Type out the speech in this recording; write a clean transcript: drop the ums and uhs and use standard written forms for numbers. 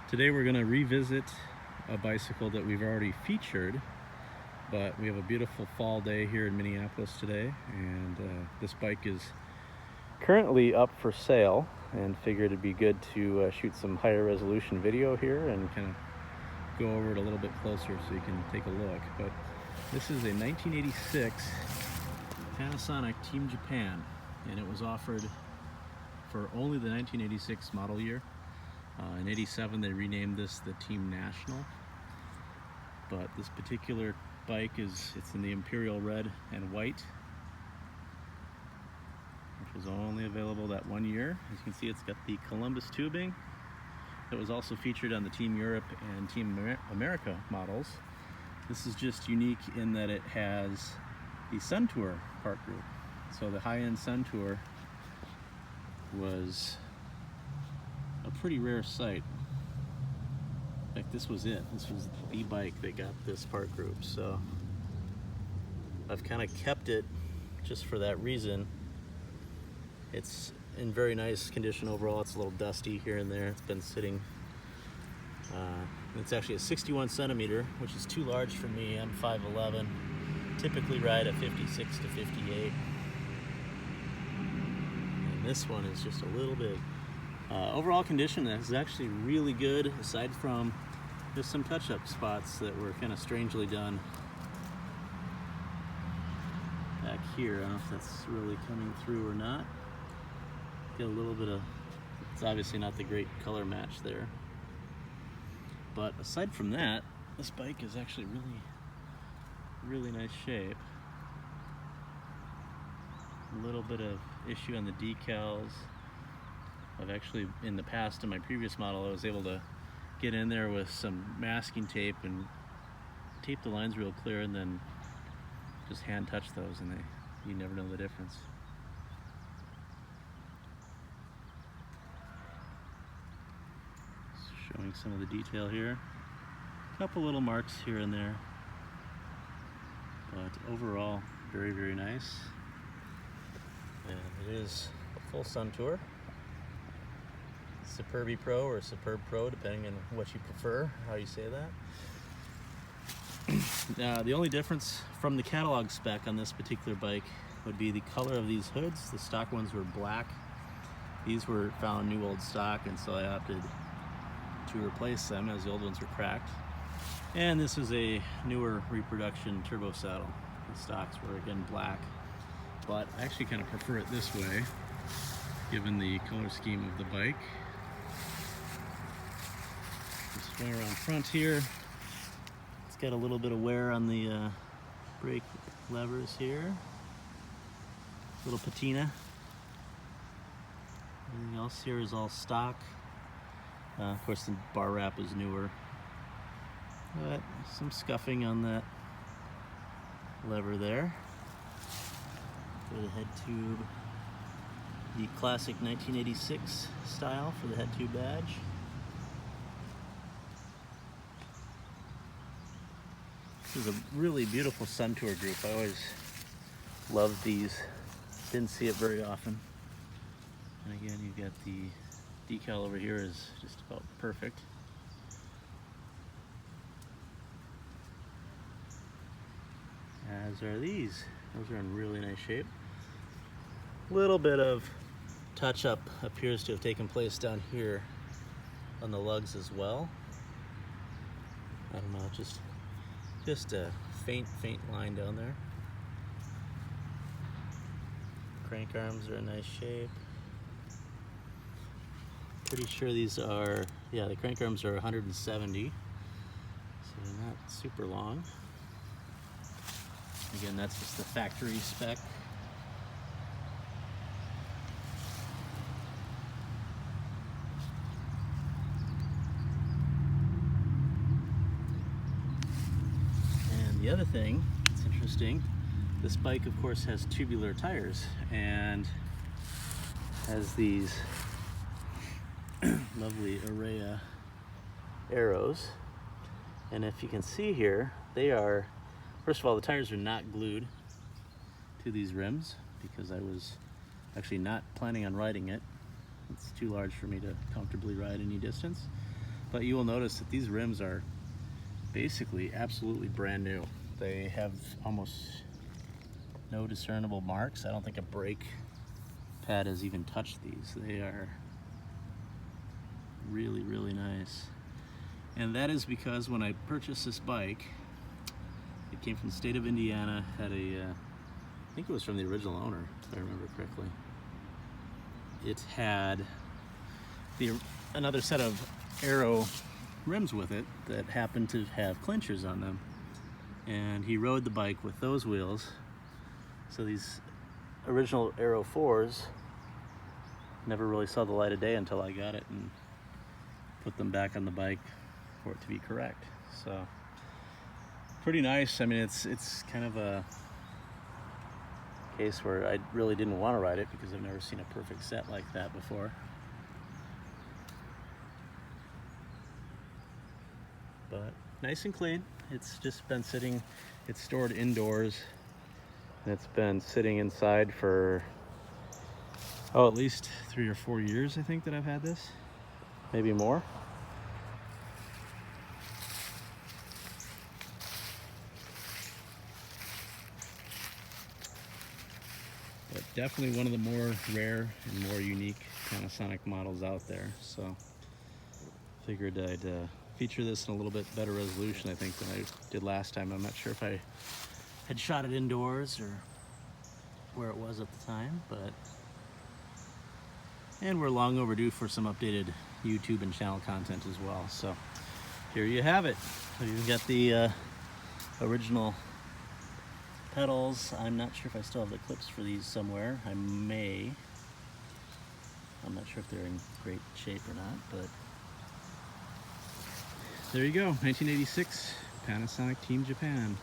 Today we're going to revisit a bicycle that we've already featured, but we have a beautiful fall day here in Minneapolis today, and this bike is currently up for sale, and figured it'd be good to shoot some higher resolution video here and kind of go over it a little bit closer so you can take a look. But this is a 1986 Panasonic Team Japan, and it was offered for only the 1986 model year. In '87 they renamed this the Team National, but this particular bike it's in the Imperial Red and White, which was only available that one year. As you can see, it's got the Columbus tubing that was also featured on the Team Europe and Team America models. This is just unique in that it has the Suntour part group. So the high-end Suntour was a pretty rare sight. In fact, this was it. This was the bike that got this part group. So I've kind of kept it just for that reason. It's in very nice condition overall. It's a little dusty here and there. It's been sitting. It's actually a 61 centimeter, which is too large for me. I'm 5'11". Typically ride a 56 to 58. And this one is just a little big. Overall condition is actually really good, aside from just some touch-up spots that were kind of strangely done back here. I don't know if that's really coming through or not. Get a little bit of, it's obviously not the great color match there. But aside from that, this bike is actually really nice shape. A little bit of issue on the decals. I've actually, in the past, in my previous model, I was able to get in there with some masking tape and tape the lines real clear, and then just hand touch those, and you never know the difference. Showing some of the detail here. A couple little marks here and there, but overall, very nice. And it is a full Suntour. Superbe Pro or Superbe Pro, depending on what you prefer, how you say that. The only difference from the catalog spec on this particular bike would be the color of these hoods. The stock ones were black. These were found new old stock, and so I opted to replace them as the old ones were cracked. And this is a newer reproduction turbo saddle. The stocks were again black, but I actually kind of prefer it this way, given the color scheme of the bike. Swing around front here. It's got a little bit of wear on the brake levers here. Little patina. Everything else here is all stock. Of course, the bar wrap is newer, but some scuffing on that lever there. For the head tube, the classic 1986 style for the head tube badge. This is a really beautiful Suntour group. I always loved these. Didn't see it very often. And again, you've got the decal over here is just about perfect. As are these. Those are in really nice shape. Little bit of touch-up appears to have taken place down here on the lugs as well. I don't know, just a faint line down there. Crank arms are in nice shape. Pretty sure these are, yeah, the crank arms are 170, so they're not super long. Again, that's just the factory spec. The other thing that's interesting, this bike of course has tubular tires and has these lovely Araya arrows. And if you can see here, they are, first of all, the tires are not glued to these rims because I was actually not planning on riding it. It's too large for me to comfortably ride any distance. But you will notice that these rims are basically absolutely brand new. They have almost no discernible marks. I don't think a brake pad has even touched these. They are really, really nice. And that is because when I purchased this bike, it came from the state of Indiana, had a, I think it was from the original owner, if I remember correctly. It had another set of Aero rims with it that happened to have clinchers on them. And he rode the bike with those wheels. So these original Aero 4s never really saw the light of day until I got it and put them back on the bike for it to be correct. So pretty nice. I mean, it's kind of a case where I really didn't want to ride it because I've never seen a perfect set like that before. But nice and clean. It's just been sitting, it's stored indoors, and it's been sitting inside for, oh, at least 3 or 4 years, I think, that I've had this. Maybe more. But definitely one of the more rare and more unique Panasonic models out there. So figured I'd feature this in a little bit better resolution, I think, than I did last time. I'm not sure if I had shot it indoors or where it was at the time, but and we're long overdue for some updated YouTube and channel content as well. So here you have it. You've got the original pedals. I'm not sure if I still have the clips for these somewhere. I may. I'm not sure if they're in great shape or not, but there you go. 1986 Panasonic Team Japan.